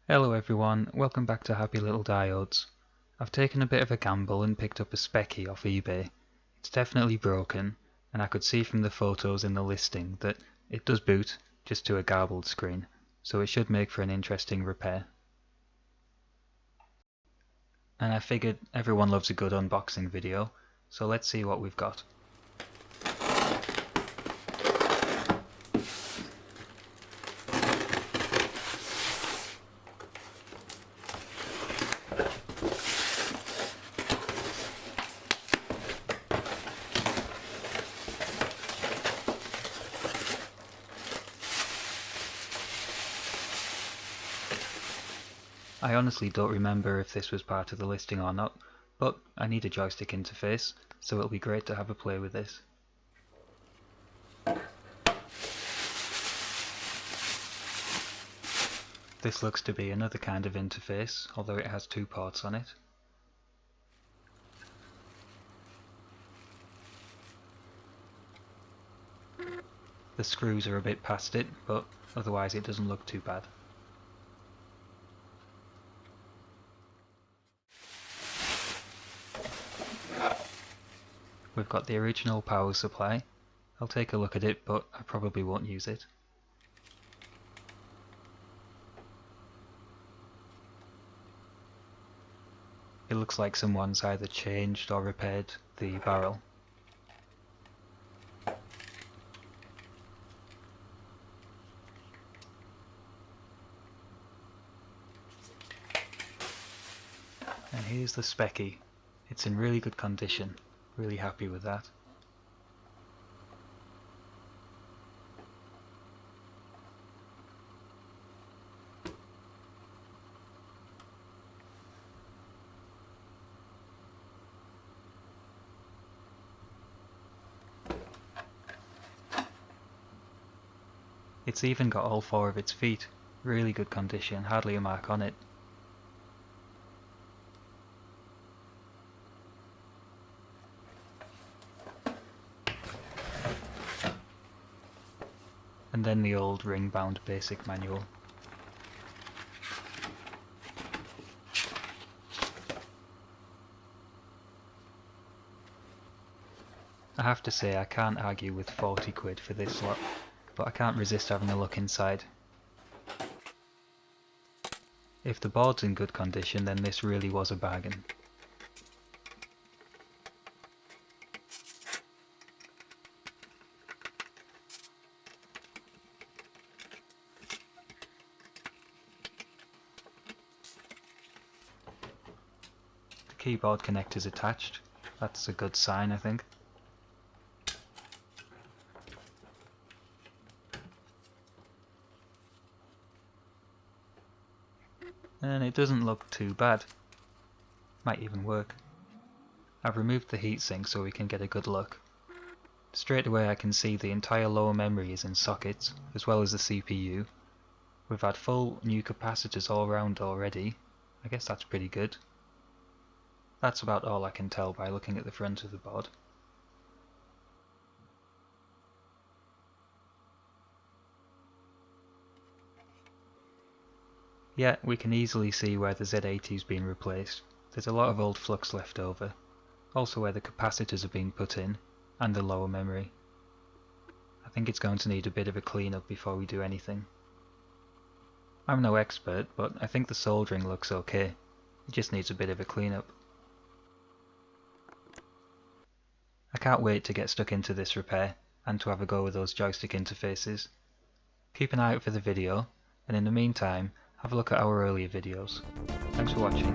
Hello everyone, welcome back to Happy Little Diodes. I've taken a bit of a gamble and picked up a specky off eBay. It's definitely broken, and I could see from the photos in the listing that it does boot, just to a garbled screen, so it should make for an interesting repair. And I figured everyone loves a good unboxing video, so let's see what we've got. I honestly don't remember if this was part of the listing or not, but I need a joystick interface, so it'll be great to have a play with this. This looks to be another kind of interface, although it has two ports on it. The screws are a bit past it, but otherwise it doesn't look too bad. We've got the original power supply. I'll take a look at it, but I probably won't use it. It looks like someone's either changed or repaired the barrel. And here's the specky. It's in really good condition. Really happy with that. It's even got all four of its feet. Really good condition, hardly a mark on it. And then the old ring-bound basic manual. I have to say I can't argue with 40 quid for this lot, but I can't resist having a look inside. If the board's in good condition, then this really was a bargain. The keyboard connector's attached. That's a good sign, I think. And it doesn't look too bad. Might even work. I've removed the heatsink so we can get a good look. Straight away I can see the entire lower memory is in sockets, as well as the CPU. We've had full new capacitors all around already. I guess that's pretty good. That's about all I can tell by looking at the front of the board. Yeah, we can easily see where the Z80's been replaced. There's a lot of old flux left over. Also where the capacitors are being put in, and the lower memory. I think it's going to need a bit of a cleanup before we do anything. I'm no expert, but I think the soldering looks okay. It just needs a bit of a cleanup. I can't wait to get stuck into this repair, and to have a go with those joystick interfaces. Keep an eye out for the video, and in the meantime, have a look at our earlier videos. Thanks for watching.